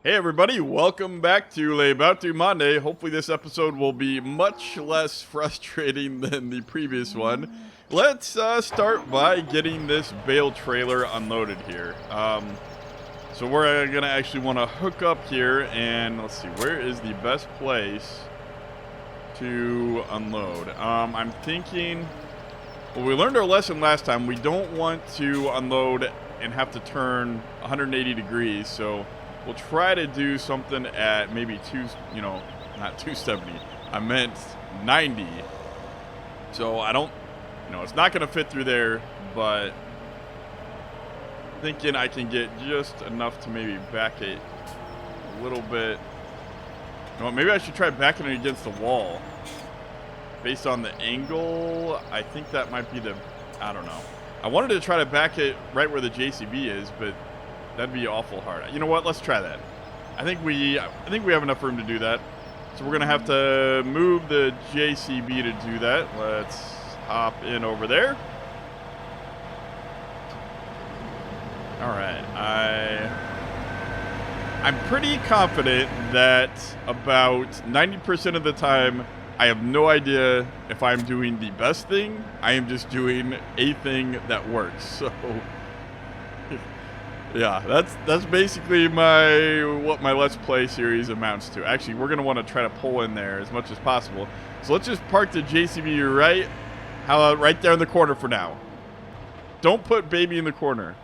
Hey everybody, welcome back to Bout Du Monde. Hopefully this episode will be much less frustrating than the previous one. Let's start by getting this bale trailer unloaded here. So we're going to actually want to hook up here and let's see, where is the best place to unload? I'm thinking, well, we learned our lesson last time. We don't want to unload and have to turn 180 degrees, so we'll try to do something at maybe not 270. I meant 90. So I don't, it's not going to fit through there, but thinking I can get just enough to maybe back it a little bit. Maybe I should try backing it against the wall. Based on the angle, I think that might be I don't know. I wanted to try to back it right where the JCB is, but that'd be awful hard. You know what? Let's try that. I think we have enough room to do that. So we're gonna have to move the JCB to do that. Let's hop in over there. All right. I'm pretty confident that about 90% of the time, I have no idea if I'm doing the best thing. I am just doing a thing that works. So. Yeah, that's basically what my Let's Play series amounts to. Actually, we're going to want to try to pull in there as much as possible. So let's just park the JCB right there in the corner for now. Don't put baby in the corner.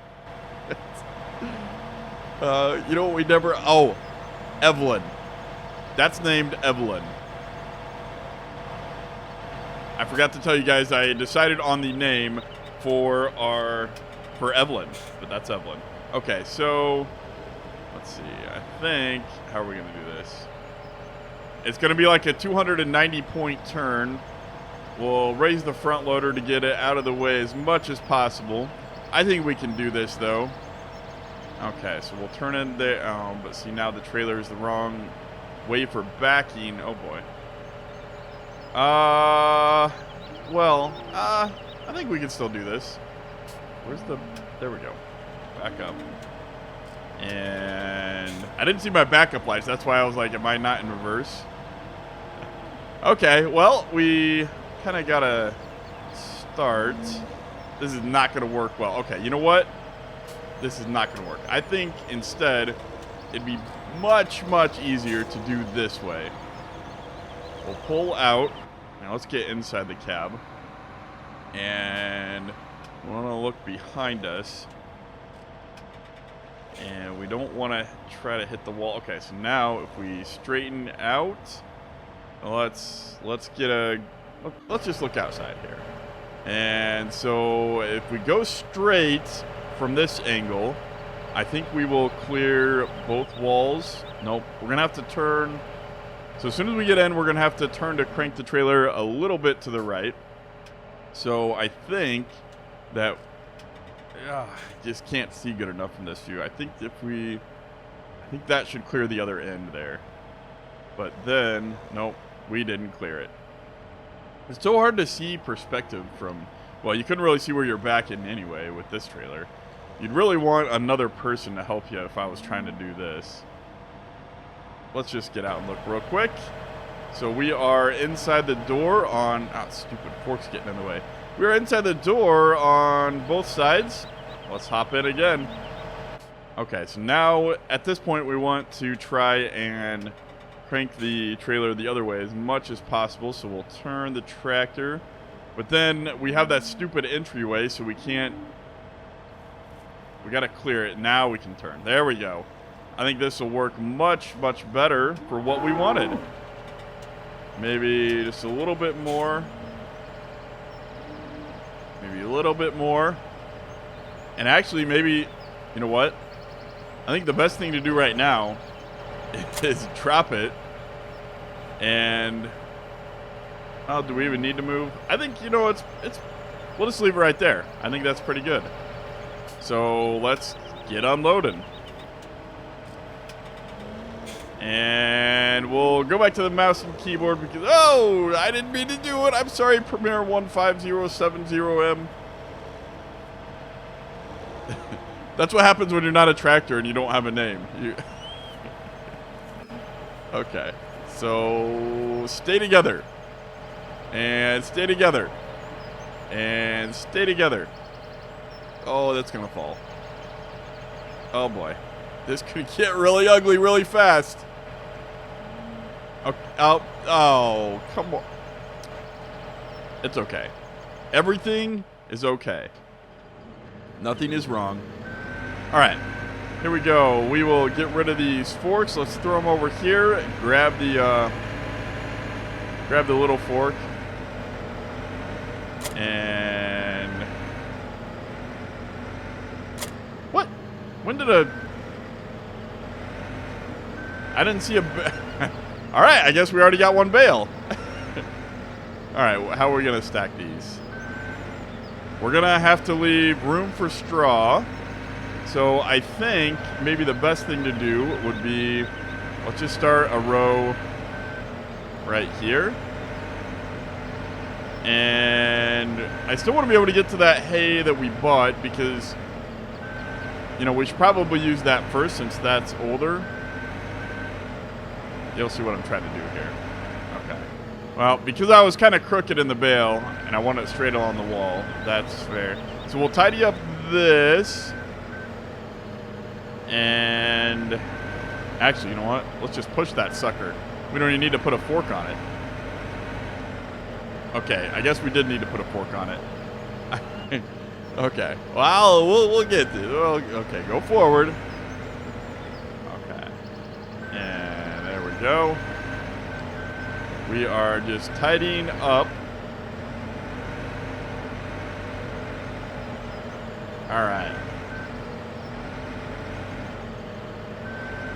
You know what we never... Oh, Evelyn. That's named Evelyn. I forgot to tell you guys I decided on the name for Evelyn, but that's Evelyn. Okay, so let's see. I think, how are we going to do this? It's going to be like a 290-point turn. We'll raise the front loader to get it out of the way as much as possible. I think we can do this, though. Okay, so we'll turn in there. But see, now the trailer is the wrong way for backing. Oh, boy. I think we can still do this. There we go. Back up. And I didn't see my backup lights. That's why I was like, am I not in reverse? Okay, well, we kind of got to start. This is not going to work well. Okay, you know what? This is not going to work. I think instead, it'd be much, much easier to do this way. We'll pull out. Now let's get inside the cab. And we want to look behind us. And we don't want to try to hit the wall. Okay, so now if we straighten out, let's just look outside here. And so if we go straight from this angle, I think we will clear both walls. Nope, we're gonna have to turn. So as soon as we get in, we're gonna have to turn to crank the trailer a little bit to the right. So I think that I just can't see good enough from this view. I think that should clear the other end there. But then, nope, we didn't clear it. It's so hard to see perspective from, well, you couldn't really see where you're backing anyway with this trailer. You'd really want another person to help you if I was trying to do this. Let's just get out and look real quick. So we are inside the door on... Ah, stupid fork's getting in the way. We are inside the door on both sides. Let's hop in again. Okay, so now at this point we want to try and crank the trailer the other way as much as possible. So we'll turn the tractor. But then we have that stupid entryway, so we can't... We got to clear it. Now we can turn. There we go. I think this will work much, much better for what we wanted. Maybe just a little bit more. Maybe a little bit more. And actually, maybe, you know what? I think the best thing to do right now is drop it. And, oh, do we even need to move? I think, we'll just leave it right there. I think that's pretty good. So let's get unloading. And we'll go back to the mouse and keyboard because, oh, I didn't mean to do it. I'm sorry, Premiere 15070M. That's what happens when you're not a tractor and you don't have a name. Okay. So stay together. And stay together. And stay together. Oh, that's going to fall. Oh, boy. This could get really ugly really fast. Okay. Oh, come on. It's okay. Everything is okay. Nothing is wrong. All right. Here we go. We will get rid of these forks. Let's throw them over here. And grab the little fork. And what? When did I didn't see a. All right. I guess we already got one bale. All right. How are we gonna stack these? We're gonna have to leave room for straw. So I think maybe the best thing to do would be, let's just start a row right here. And I still want to be able to get to that hay that we bought because, you know, we should probably use that first since that's older. You'll see what I'm trying to do here. Okay. Well, because I was kind of crooked in the bale and I want it straight along the wall, that's fair. So we'll tidy up this. And actually, you know what? Let's just push that sucker. We don't even need to put a fork on it. Okay, I guess we did need to put a fork on it. Okay. Well, we'll get this. Okay, go forward. Okay. And there we go. We are just tidying up. All right.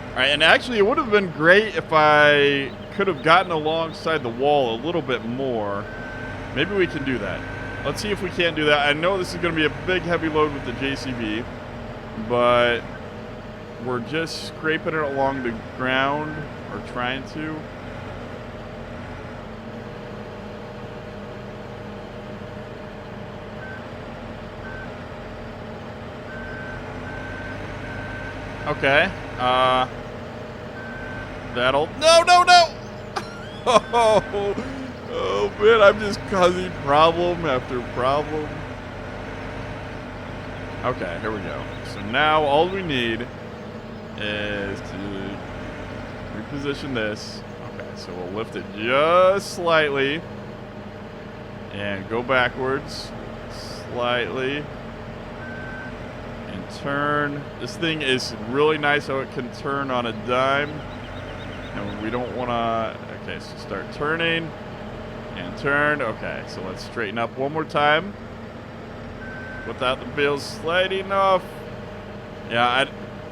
All right, and actually, it would have been great if I could have gotten alongside the wall a little bit more. Maybe we can do that. Let's see if we can't do that. I know this is going to be a big, heavy load with the JCB, but we're just scraping it along the ground, or trying to. Okay. That'll... No! Oh, man, I'm just causing problem after problem. Okay, here we go. So now all we need is to reposition this. Okay, so we'll lift it just slightly. And go backwards slightly. And turn. This thing is really nice how it can turn on a dime. And we don't want to... Okay, so start turning. And turn. Okay, so let's straighten up one more time. Without the bales sliding off. Yeah,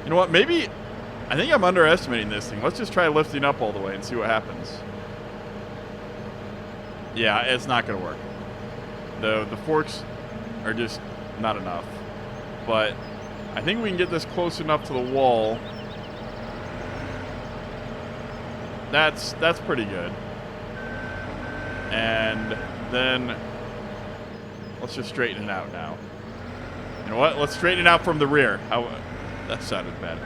you know what? Maybe... I think I'm underestimating this thing. Let's just try lifting up all the way and see what happens. Yeah, it's not going to work. The forks are just not enough. But I think we can get this close enough to the wall. That's pretty good. And then let's just straighten it out now. You know what? Let's straighten it out from the rear. How? That sounded bad.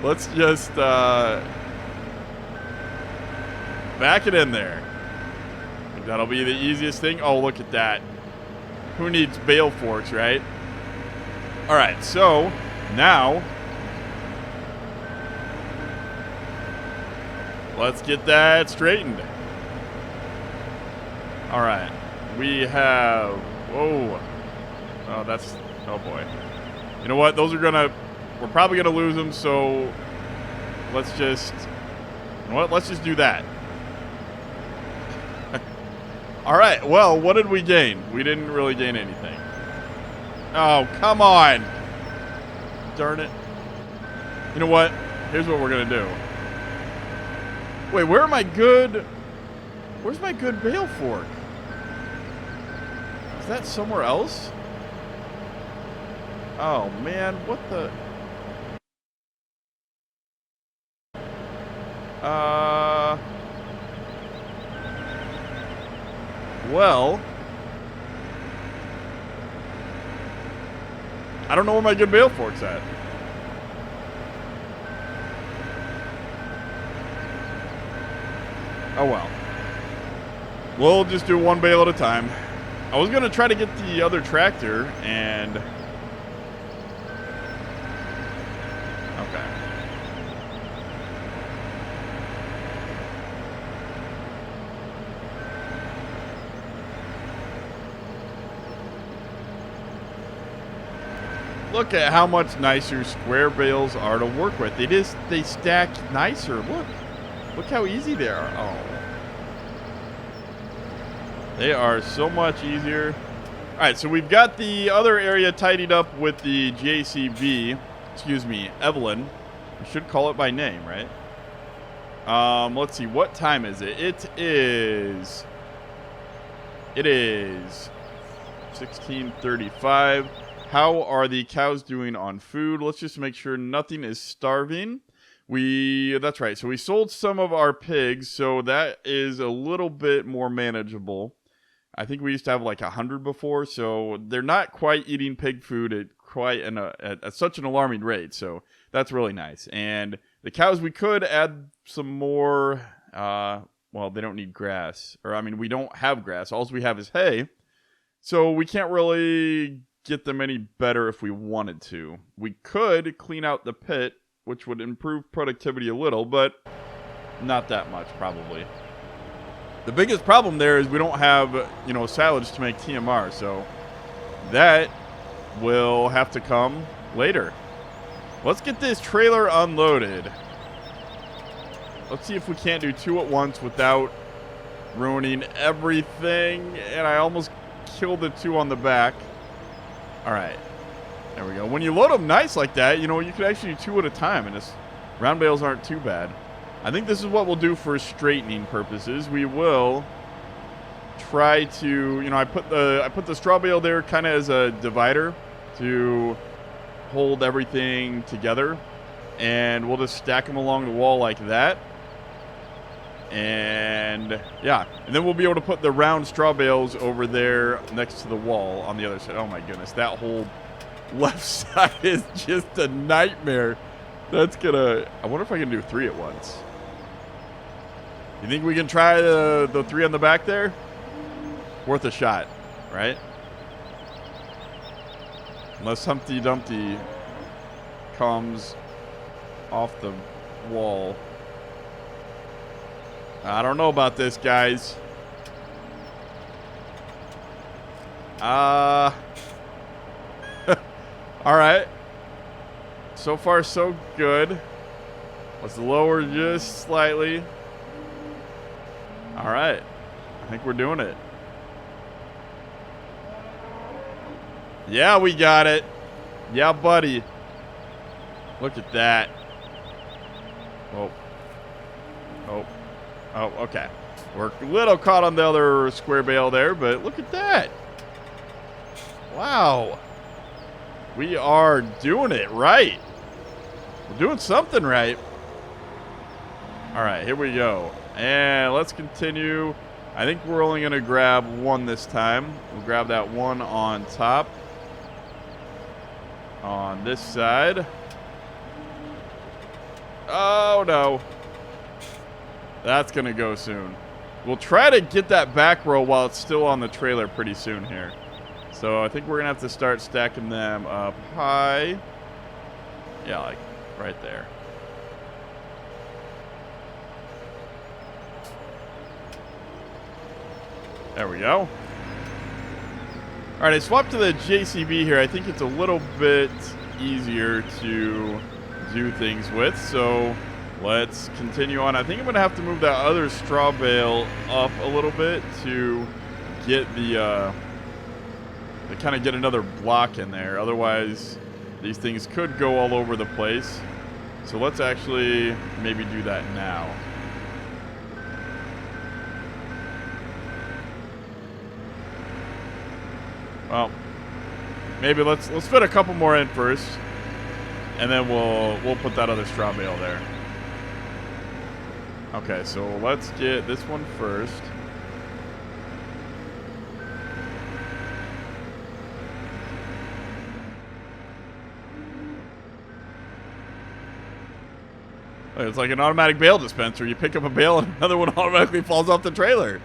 Let's just back it in there. I think that'll be the easiest thing. Oh, look at that. Who needs bale forks, right? All right, so now let's get that straightened. All right, we have, whoa. Oh, that's, oh boy. You know what? Those are gonna, we're probably gonna lose them, so let's just, you know what? Let's just do that. All right, well, what did we gain? We didn't really gain anything. Oh, come on. Darn it. You know what? Here's what we're gonna do. Wait, where's my good bale fork? Is that somewhere else? Oh, man, what the... Well... I don't know where my good bale fork's at. Oh well. We'll just do one bale at a time. I was going to try to get the other tractor and... Okay. Look at how much nicer square bales are to work with. They stack nicer. Look how easy they are. Oh. They are so much easier. All right, so we've got the other area tidied up with the JCB. Excuse me, Evelyn. We should call it by name, right? Let's see. What time is it? It is 16:35. How are the cows doing on food? Let's just make sure nothing is starving. That's right. So we sold some of our pigs, so that is a little bit more manageable. I think we used to have like 100 before, so they're not quite eating pig food at such an alarming rate. So that's really nice. And the cows, we could add some more. Well, they don't need grass, we don't have grass. All we have is hay, so we can't really get them any better if we wanted to. We could clean out the pit, which would improve productivity a little, but not that much probably. The biggest problem there is we don't have, silage to make TMR, so that will have to come later. Let's get this trailer unloaded. Let's see if we can't do two at once without ruining everything. And I almost killed the two on the back. All right. There we go. When you load them nice like that, you can actually do two at a time, and this round bales aren't too bad. I think this is what we'll do for straightening purposes. We will try to, I put the straw bale there kind of as a divider to hold everything together, and we'll just stack them along the wall like that. And yeah, and then we'll be able to put the round straw bales over there next to the wall on the other side. Oh my goodness, that whole left side is just a nightmare. I wonder if I can do three at once. You think we can try the three on the back there? Worth a shot, right? Unless Humpty Dumpty comes off the wall. I don't know about this, guys. All right. So far, so good. Let's lower just slightly. All right. I think we're doing it. Yeah, we got it. Yeah, buddy. Look at that. Oh. Oh. Oh, okay. We're a little caught on the other square bale there, but look at that. Wow. We are doing it right. We're doing something right. All right, here we go. And let's continue. I think we're only going to grab one this time. We'll grab that one on top. On this side. Oh, no. That's going to go soon. We'll try to get that back row while it's still on the trailer pretty soon here. So I think we're going to have to start stacking them up high. Yeah, like right there. There we go. All right, I swapped to the JCB here. I think it's a little bit easier to do things with. So let's continue on. I think I'm going to have to move that other straw bale up a little bit to get to kind of get another block in there. Otherwise, these things could go all over the place. So let's actually maybe do that now. Well, maybe let's fit a couple more in first, and then we'll put that other straw bale there. Okay, so let's get this one first. It's like an automatic bail dispenser. You pick up a bail and another one automatically falls off the trailer.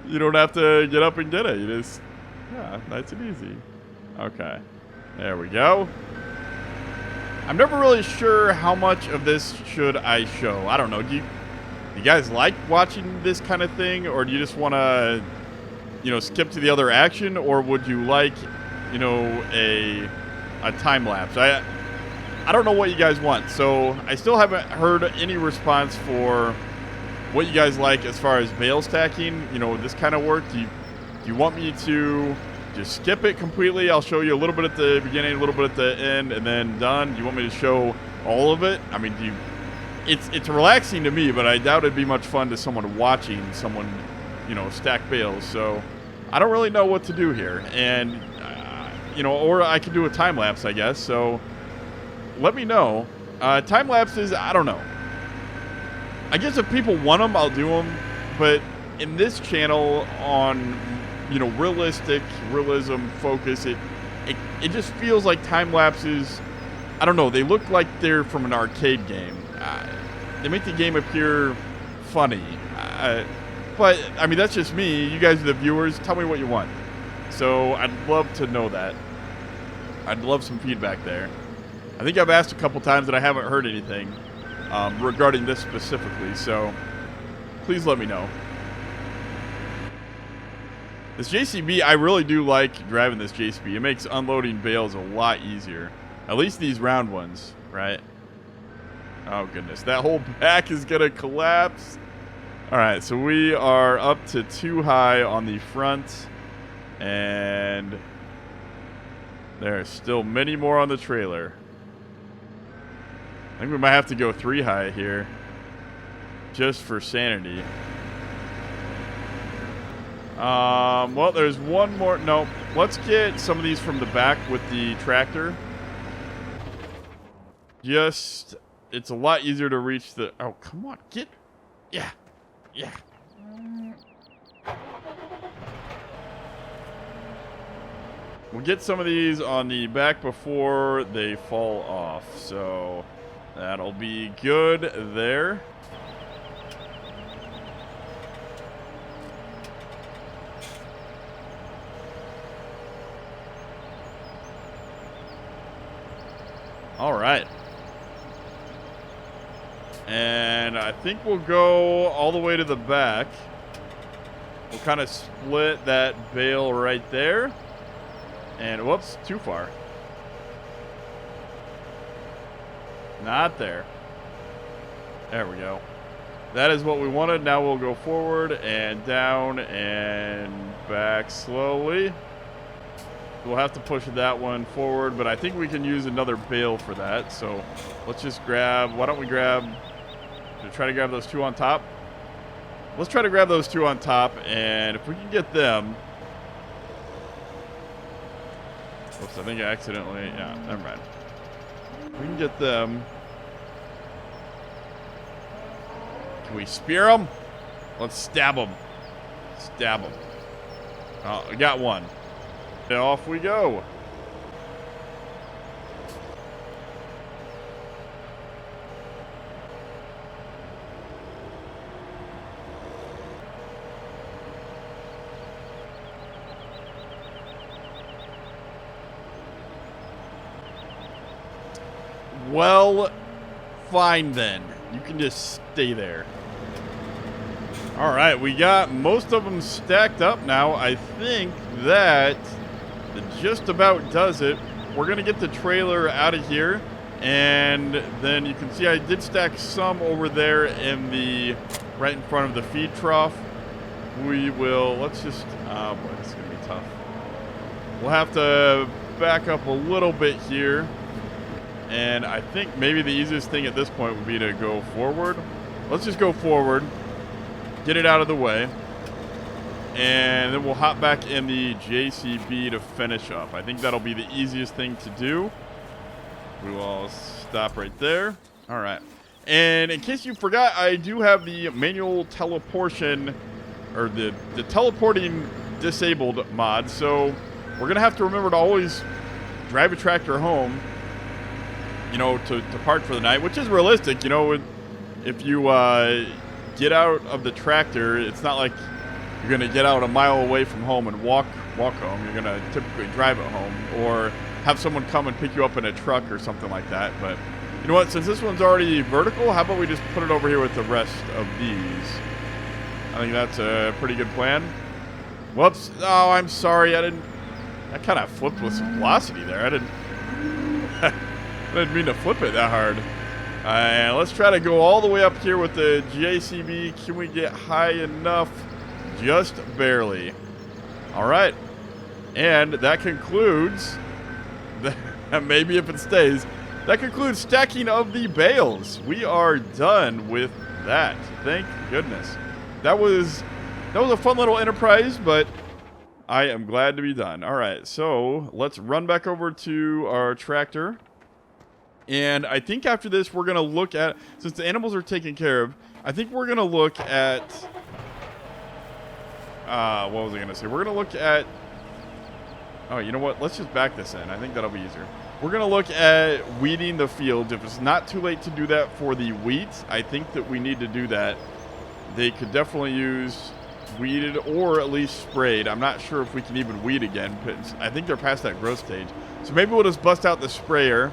You don't have to get up and get it. You just, yeah, nice and easy. Okay. There we go. I'm never really sure how much of this should I show. I don't know. Do you guys like watching this kind of thing? Or do you just want to, skip to the other action? Or would you like, a time lapse? I don't know what you guys want. So I still haven't heard any response for what you guys like as far as bail stacking, this kind of work. Do you want me to just skip it completely? I'll show you a little bit at the beginning, a little bit at the end, and then done. Do you want me to show all of it? I mean, it's relaxing to me, but I doubt it'd be much fun to someone watching someone, stack bales. So I don't really know what to do here. And, or I could do a time lapse, I guess. So let me know. Time lapses, I don't know. I guess if people want them, I'll do them. But in this channel on, realism focus, it just feels like time lapses, I don't know, they look like they're from an arcade game. They make the game appear funny. But, I mean, that's just me. You guys are the viewers. Tell me what you want. So I'd love to know that. I'd love some feedback there. I think I've asked a couple times that I haven't heard anything regarding this specifically, so please let me know. This JCB, I really do like driving this JCB. It makes unloading bales a lot easier. At least these round ones, right? Oh, goodness. That whole back is going to collapse. All right, so we are up to 2 high on the front, and there are still many more on the trailer. I think we might have to go 3 high here, just for sanity. Well, there's one more. No, let's get some of these from the back with the tractor. It's a lot easier to reach the. Oh, come on, yeah. We'll get some of these on the back before they fall off, so that'll be good there. All right. And I think we'll go all the way to the back. We'll kind of split that bale right there. And whoops, too far. Not there. There we go. That is what we wanted. Now we'll go forward and down and back slowly. We'll have to push that one forward, but I think we can use another bale for that. So let's just grab, why don't we try to grab those 2 on top? Let's try to grab those 2 on top, and if we can get them. Oops, I think I accidentally, yeah, never mind. If we can get them. Can we spear them? Let's stab them. Stab them. Oh, we got one. And off we go. Well, fine then. You can just stay there. All right, we got most of them stacked up now. I think that just about does it. We're going to get the trailer out of here. And then you can see I did stack some over there in the right in front of the feed trough. We will, let's just, oh boy, this is going to be tough. We'll have to back up a little bit here. And I think maybe the easiest thing at this point would be to go forward. Let's just go forward, get it out of the way, and then we'll hop back in the JCB to finish up. I think that'll be the easiest thing to do. We will stop right there. All right. And in case you forgot, I do have the manual teleportation, or the teleporting disabled mod. So we're going to have to remember to always drive a tractor home, to park for the night, which is realistic. if you get out of the tractor, it's not like you're going to get out a mile away from home and walk home. You're going to typically drive it home or have someone come and pick you up in a truck or something like that. But you know what? Since this one's already vertical, how about we just put it over here with the rest of these? I think that's a pretty good plan. Whoops. Oh, I'm sorry. I kind of flipped with some velocity there. I didn't mean to flip it that hard. Let's try to go all the way up here with the JCB. Can we get high enough? Just barely. All right. And that concludes, maybe if it stays, that concludes stacking of the bales. We are done with that. Thank goodness. That was a fun little enterprise, but I am glad to be done. All right, so let's run back over to our tractor. And I think after this, we're going to look at, since the animals are taken care of, I think we're going to look at, what was I going to say? We're going to look at, oh, you know what? Let's just back this in. I think that'll be easier. We're going to look at weeding the fields. If it's not too late to do that for the wheat, I think that we need to do that. They could definitely use weeded or at least sprayed. I'm not sure if we can even weed again, but I think they're past that growth stage. So maybe we'll just bust out the sprayer.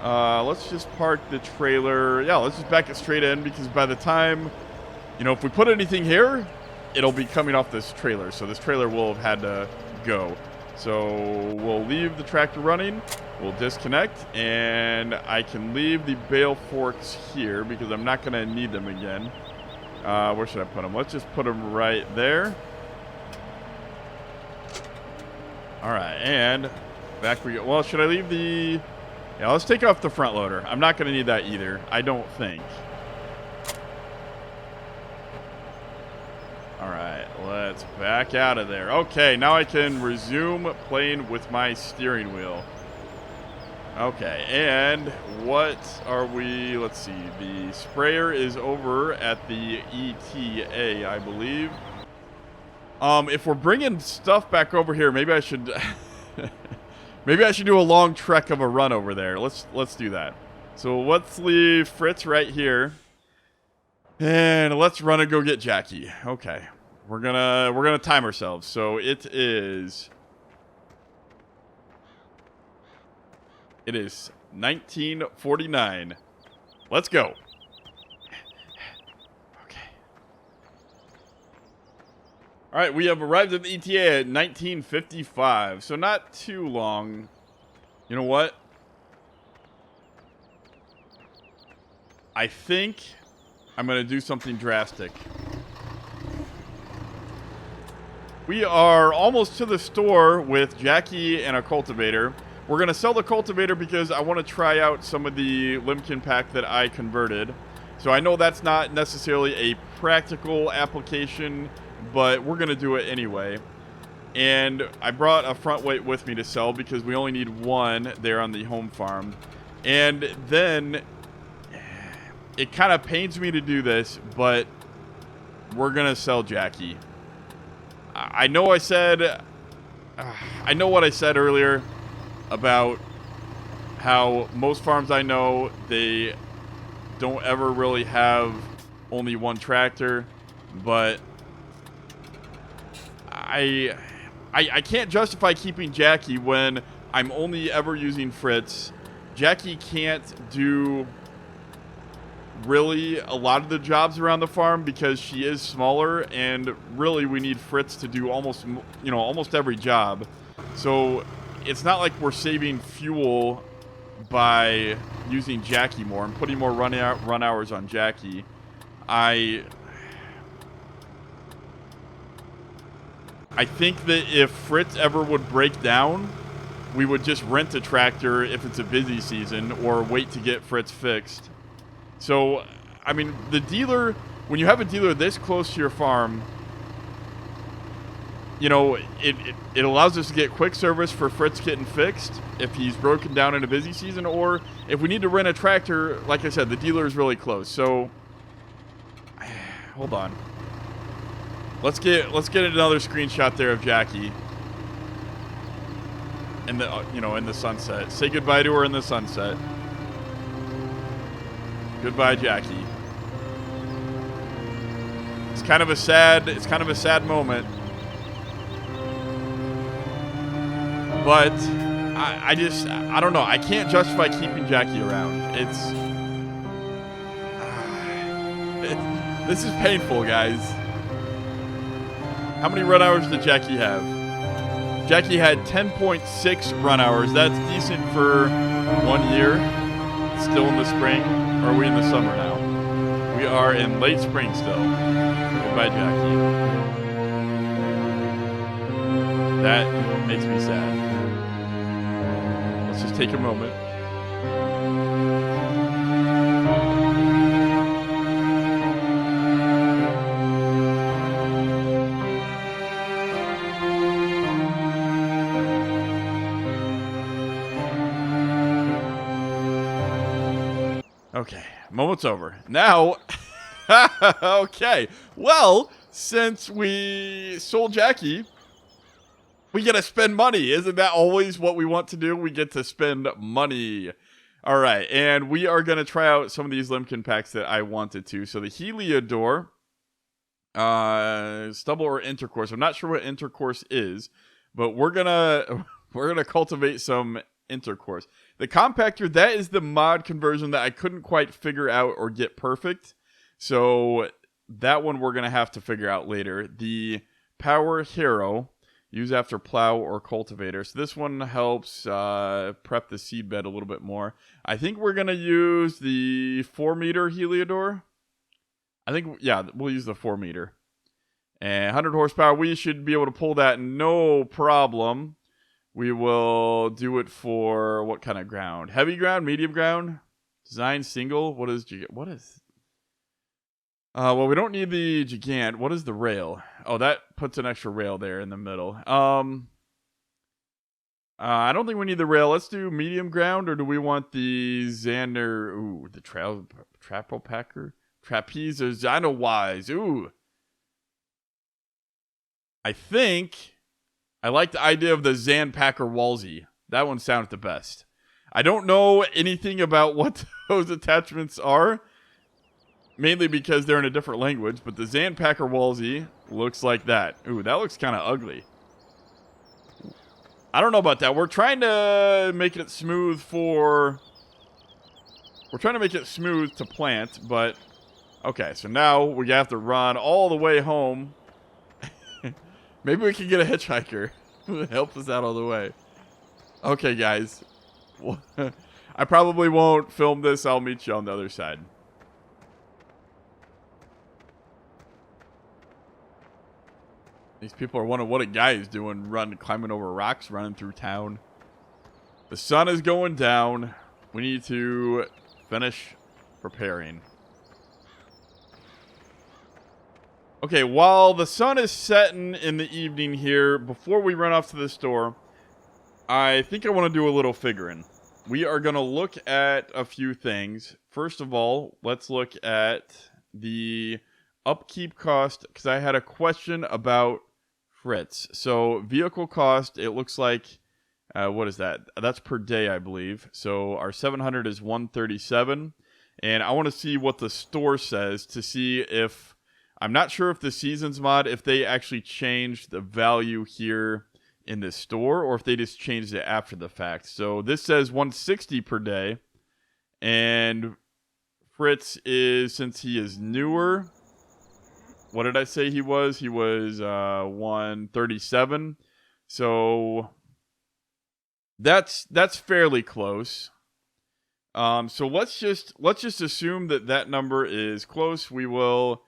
Let's just park the trailer. Yeah, let's just back it straight in, because by the time, you know, if we put anything here, it'll be coming off this trailer. So this trailer will have had to go. So we'll leave the tractor running. We'll disconnect, and I can leave the bale forks here because I'm not going to need them again. Where should I put them? Let's just put them right there. All right, and back we go. Well, should I leave the... Yeah, let's take off the front loader. I'm not going to need that either, I don't think. All right, let's back out of there. Okay, now I can resume playing with my steering wheel. Okay, and what are we... Let's see. The sprayer is over at the ETA, I believe. If we're bringing stuff back over here, maybe I should... maybe I should do a long trek of a run over there. Let's do that. So let's leave Fritz right here. And let's run and go get Jackie. Okay. We're gonna time ourselves. So it is 19:49. Let's go. Okay. All right, we have arrived at the ETA at 19:55. So not too long. You know what? I think I'm going to do something drastic. We are almost to the store with Jackie and a cultivator. We're going to sell the cultivator because I want to try out some of the Limkin pack that I converted. So I know that's not necessarily a practical application, but we're going to do it anyway. And I brought a front weight with me to sell because we only need one there on the home farm. And then it kind of pains me to do this, but we're going to sell Jackie. I know what I said earlier about how most farms I know, they don't ever really have only one tractor, but I can't justify keeping Jackie when I'm only ever using Fritz. Jackie can't do really a lot of the jobs around the farm because she is smaller, and really we need Fritz to do almost every job. So it's not like we're saving fuel by using Jackie more and putting more run hours on Jackie. I think that if Fritz ever would break down, we would just rent a tractor if it's a busy season or wait to get Fritz fixed. So, I mean, the dealer, when you have a dealer this close to your farm, you know, it allows us to get quick service for Fritz getting fixed if he's broken down in a busy season, or if we need to rent a tractor, like I said, the dealer is really close. So, hold on. Let's get another screenshot there of Jackie in the in the sunset. Say goodbye to her in the sunset. Goodbye, Jackie. It's kind of a sad moment. But I don't know. I can't justify keeping Jackie around. This is painful, guys. How many run hours did Jackie have? Jackie had 10.6 run hours. That's decent for 1 year. Still in the spring. Or are we in the summer now? We are in late spring still. Goodbye, Jackie. That makes me sad. Let's just take a moment. Okay, moment's over. Now, okay. Well, since we sold Jackie, we get to spend money. Isn't that always what we want to do? We get to spend money. All right, and we are going to try out some of these Limkin packs that I wanted to. So the Heliodor, Stubble or Intercourse. I'm not sure what Intercourse is, but we're gonna cultivate some Intercourse. The Compactor, that is the mod conversion that I couldn't quite figure out or get perfect. So that one we're going to have to figure out later. The Power Hero, use after plow or cultivator. So this one helps prep the seed bed a little bit more. I think we're going to use the 4-meter Heliodor. I think, yeah, we'll use the 4-meter. And 100 horsepower, we should be able to pull that no problem. We will do it for what kind of ground? Heavy ground, medium ground, design single. What is? Well, we don't need the Gigant. What is the rail? Oh, that puts an extra rail there in the middle. I don't think we need the rail. Let's do medium ground, or do we want the Xander? Ooh, the Trapo Packer, Trapeze, or Xanowise. Ooh, I think I like the idea of the Zanpacker Walsey. That one sounded the best. I don't know anything about what those attachments are, mainly because they're in a different language, but the Zanpacker Walsey looks like that. Ooh, that looks kind of ugly. I don't know about that. We're trying to make it smooth to plant, but okay, so now we have to run all the way home. Maybe we can get a hitchhiker to help us out all the way. Okay, guys. I probably won't film this. I'll meet you on the other side. These people are wondering what a guy is doing, climbing over rocks, running through town. The sun is going down. We need to finish preparing. Okay, while the sun is setting in the evening here, before we run off to the store, I think I want to do a little figuring. We are going to look at a few things. First of all, let's look at the upkeep cost, because I had a question about Fritz. So, vehicle cost, it looks like, what is that? That's per day, I believe. So, our 700 is 137. And I want to see what the store says to see if... I'm not sure if the Seasons mod, if they actually changed the value here in the store, or if they just changed it after the fact. So this says 160 per day, and Fritz is, since he is newer, what did I say he was? He was 137. So that's fairly close. So let's just assume that number is close. We will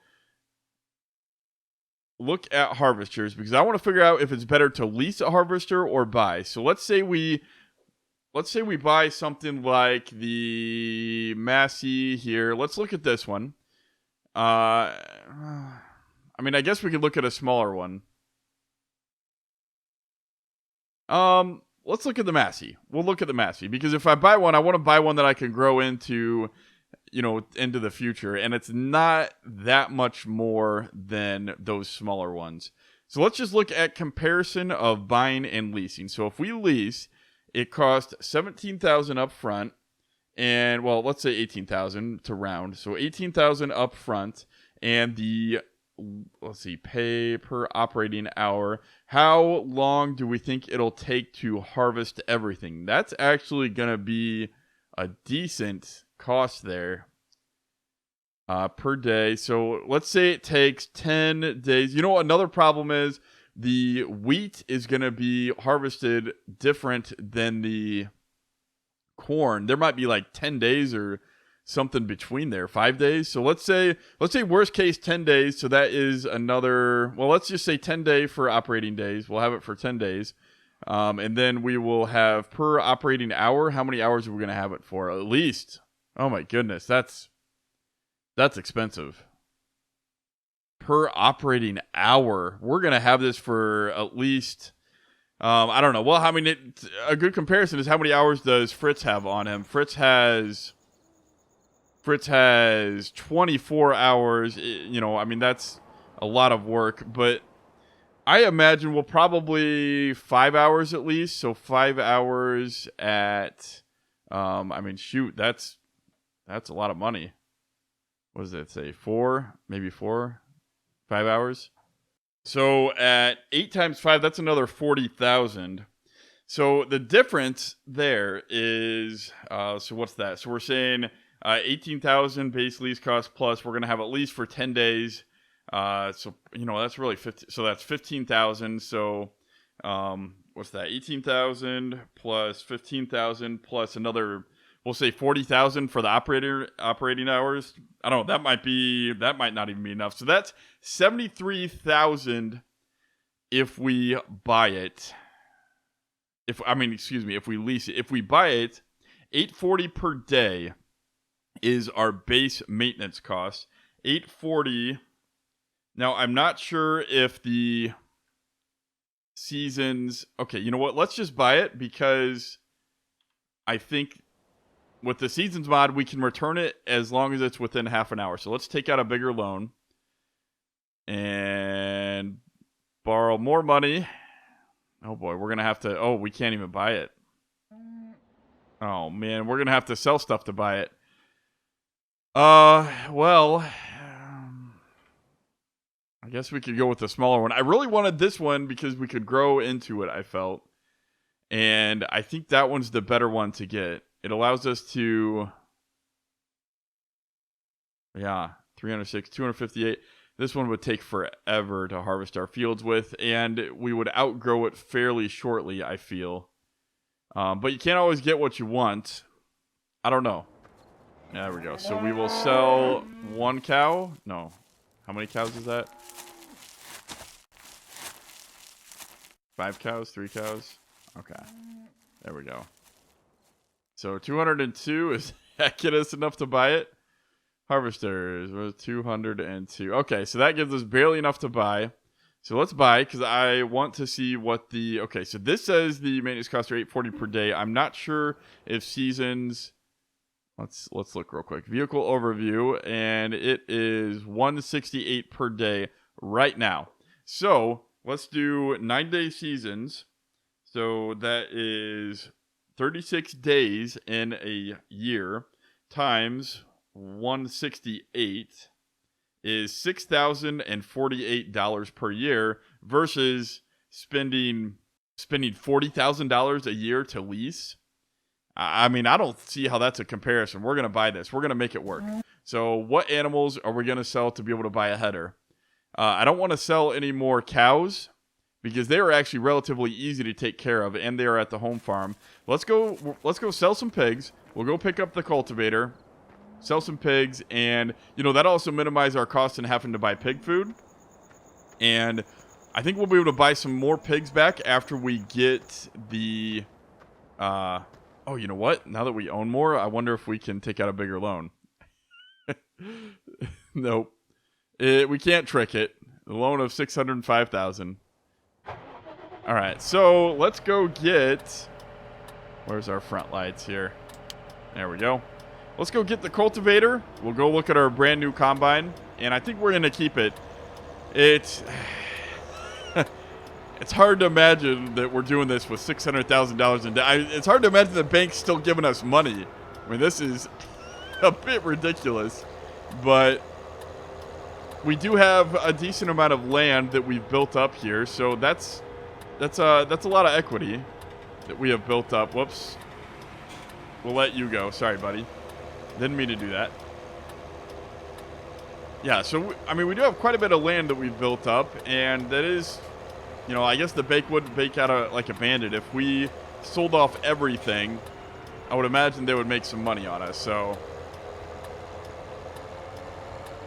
look at harvesters, because I want to figure out if it's better to lease a harvester or buy. So let's say we buy something like the Massey here. Let's look at this one. I mean, I guess we could look at a smaller one. Let's look at the Massey. We'll look at the Massey, because if I buy one, I want to buy one that I can grow into, into the future, and it's not that much more than those smaller ones. So let's just look at comparison of buying and leasing. So if we lease, it costs $17,000 up front, And, well, let's say 18,000 to round. So 18,000 up front, and the, let's see, pay per operating hour. How long do we think it'll take to harvest everything? That's actually going to be a decent cost there per day. So let's say it takes 10 days. You know what another problem is? The wheat is going to be harvested different than the corn. There might be like 10 days or something between there, 5 days. So let's say worst case 10 days. So that is another, well, let's just say 10 day for operating days. We'll have it for 10 days. And then we will have per operating hour. How many hours are we going to have it for? At least, oh my goodness, that's expensive. Per operating hour, we're going to have this for at least, I don't know. Well, I mean, a good comparison is how many hours does Fritz have on him? Fritz has 24 hours. You know, I mean, that's a lot of work, but I imagine we'll probably 5 hours at least. So 5 hours at, I mean, shoot, that's a lot of money. What does that say? 5 hours. So at 8 times 5, that's another 40,000. So the difference there is, so what's that? So we're saying 18,000 base lease cost plus we're going to have at least for 10 days. So, you know, that's really 50. So that's 15,000. So what's that? 18,000 plus 15,000 plus another, we'll say 40,000 for the operating hours. I don't know. That might not even be enough. So that's 73,000 if we buy it. If we lease it. If we buy it, $840 per day is our base maintenance cost. $840. Now, I'm not sure if the seasons, okay, you know what? Let's just buy it because I think with the seasons mod, we can return it as long as it's within half an hour. So let's take out a bigger loan and borrow more money. Oh boy, we're going to have to, we can't even buy it. Oh man, we're going to have to sell stuff to buy it. Well, I guess we could go with the smaller one. I really wanted this one because we could grow into it, I felt. And I think that one's the better one to get. It allows us to, 306, 258. This one would take forever to harvest our fields with, and we would outgrow it fairly shortly, I feel. But you can't always get what you want. I don't know. There we go. So we will sell 1 cow. No. How many cows is that? 5 cows? 3 cows? Okay. There we go. So 202, is that get us enough to buy it? Harvesters was 202. Okay, so that gives us barely enough to buy. So let's buy because I want to see what the, okay, so this says the maintenance costs are $840 per day. I'm not sure if seasons, let's look real quick. Vehicle overview, and it is $168 per day right now. So let's do 9-day seasons. So that is 36 days in a year times 168 is $6,048 per year versus spending $40,000 a year to lease. I mean, I don't see how that's a comparison. We're going to buy this. We're going to make it work. So what animals are we going to sell to be able to buy a header? I don't want to sell any more cows because they are actually relatively easy to take care of, and they are at the home farm. Let's go sell some pigs. We'll go pick up the cultivator, sell some pigs, and, you know, that also minimizes our costs in having to buy pig food. And I think we'll be able to buy some more pigs back after we get the, oh, you know what? Now that we own more, I wonder if we can take out a bigger loan. Nope. We can't trick it. The loan of $605,000. All right, so let's go get, where's our front lights here? There we go. Let's go get the cultivator. We'll go look at our brand new combine, and I think we're going to keep it. It's hard to imagine that we're doing this with $600,000 in debt. It's hard to imagine the bank's still giving us money. I mean, this is a bit ridiculous, but we do have a decent amount of land that we've built up here, so that's a lot of equity that we have built up. Whoops. We'll let you go. Sorry, buddy. Didn't mean to do that. Yeah, so, I mean, we do have quite a bit of land that we've built up, and that is, you know, I guess the bake wouldn't bake out like a bandit. If we sold off everything, I would imagine they would make some money on us, so.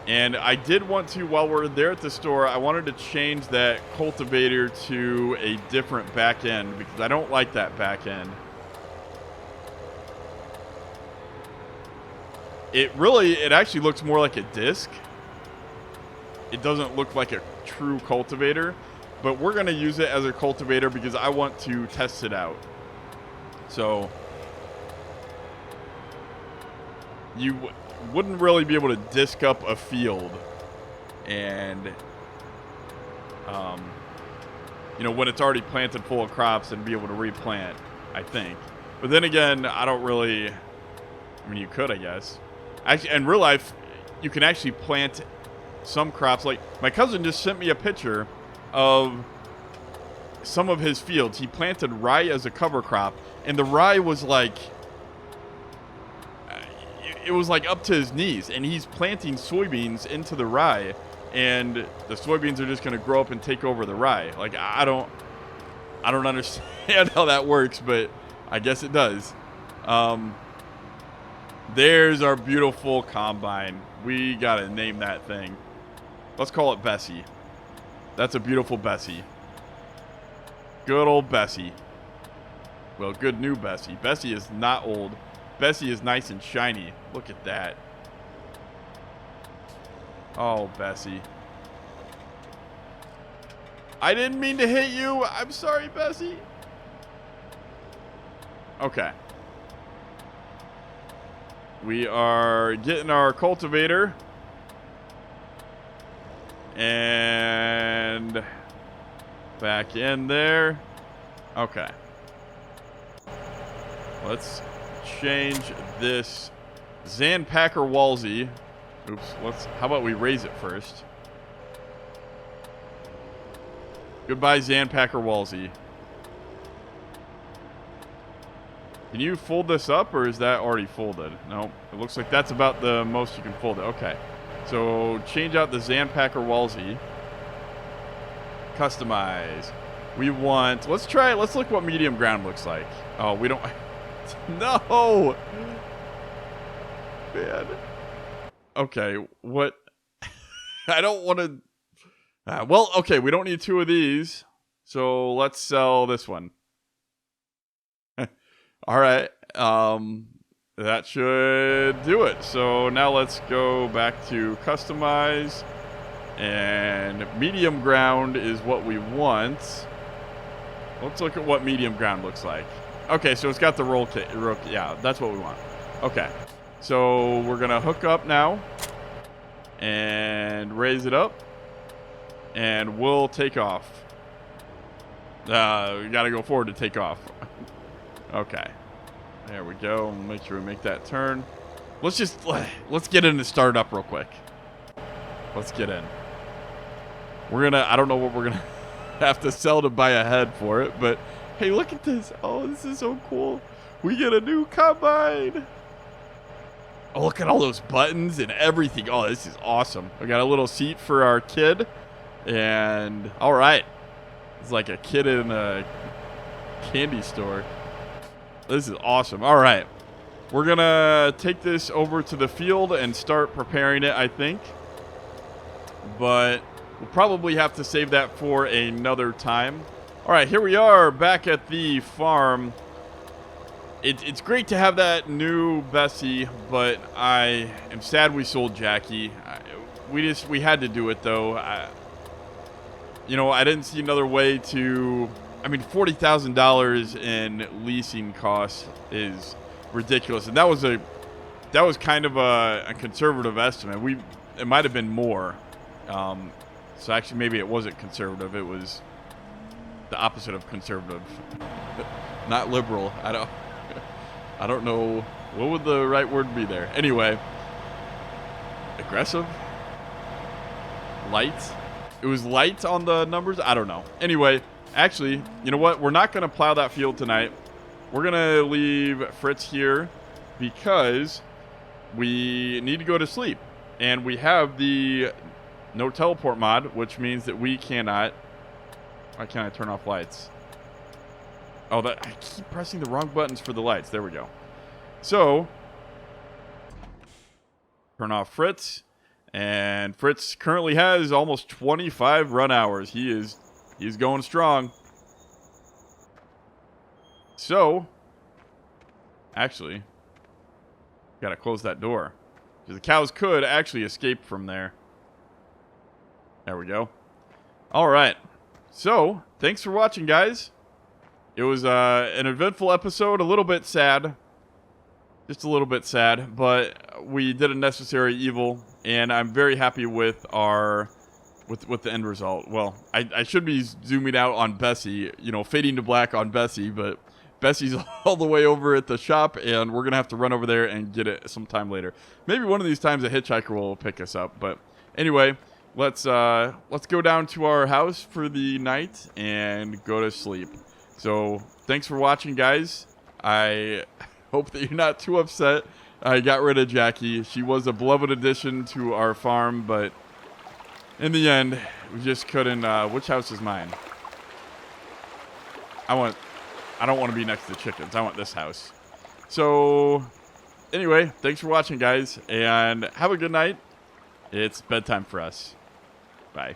And I did want to, while we're there at the store, I wanted to change that cultivator to a different back end, because I don't like that back end. It actually looks more like a disc. It doesn't look like a true cultivator, but we're going to use it as a cultivator because I want to test it out. So you wouldn't really be able to disc up a field and, you know, when it's already planted full of crops and be able to replant, I think. But then again, I don't really, I mean, you could, I guess. Actually, in real life, you can actually plant some crops. Like, my cousin just sent me a picture of some of his fields. He planted rye as a cover crop, and the rye was like, it was like up to his knees, and he's planting soybeans into the rye, and the soybeans are just going to grow up and take over the rye. Like, I don't understand how that works, but I guess it does. There's our beautiful combine. We got to name that thing. Let's call it Bessie. That's a beautiful Bessie. Good old Bessie. Well, good new Bessie. Bessie is not old. Bessie is nice and shiny. Look at that. Oh, Bessie. I didn't mean to hit you. I'm sorry, Bessie. Okay. We are getting our cultivator. And back in there. Okay. Let's change this Zanpacker Walsey. Oops, how about we raise it first? Goodbye, Zanpacker Walsey. Can you fold this up, or is that already folded? No, it looks like that's about the most you can fold it. Okay. So change out the Zanpacker Walsey. Customize. We want, let's look what medium ground looks like. Oh, we don't, no! Man. Okay, what? I don't want to, well, okay, we don't need two of these. So let's sell this one. All right. That should do it. So now let's go back to customize, and medium ground is what we want. Let's look at what medium ground looks like. Okay, so it's got the roll kit. Yeah, that's what we want. Okay, so we're gonna hook up now and raise it up, and we'll take off. We gotta go forward to take off. Okay. There we go. Make sure we make that turn. Let's get in and start up real quick. Let's get in. I don't know what we're gonna have to sell to buy a head for it, but hey, look at this. Oh, this is so cool. We get a new combine. Oh, look at all those buttons and everything. Oh, this is awesome. We got a little seat for our kid, and all right. It's like a kid in a candy store. This is awesome. All right. We're going to take this over to the field and start preparing it, I think. But we'll probably have to save that for another time. All right, here we are back at the farm. It's great to have that new Bessie, but I am sad we sold Jackie. We had to do it, though. You know, I didn't see another way to... I mean, $40,000 in leasing costs is ridiculous, and that was kind of a conservative estimate. It might have been more. So actually, maybe it wasn't conservative. It was the opposite of conservative, not liberal. I don't know What would the right word be there? Anyway, aggressive? Light? It was light on the numbers? I don't know. Anyway, actually, you know what? We're not going to plow that field tonight. We're going to leave Fritz here because we need to go to sleep. And we have the no teleport mod, which means that we cannot... Why can't I turn off lights? Oh, I keep pressing the wrong buttons for the lights. There we go. So, turn off Fritz. And Fritz currently has almost 25 run hours. He's going strong. So, actually, gotta close that door. Because the cows could actually escape from there. There we go. Alright. So, thanks for watching, guys. It was an eventful episode, a little bit sad. Just a little bit sad, but we did a necessary evil, and I'm very happy with with the end result. Well, I should be zooming out on Bessie, you know, fading to black on Bessie, but Bessie's all the way over at the shop, and we're gonna have to run over there and get it sometime later. Maybe one of these times a hitchhiker will pick us up. But anyway, let's go down to our house for the night and go to sleep. So thanks for watching, guys. I hope that you're not too upset I got rid of Jackie. She was a beloved addition to our farm, but in the end, we just couldn't. Which house is mine? I don't want to be next to the chickens. I want this house. So anyway, thanks for watching, guys, and have a good night. It's bedtime for us. Bye.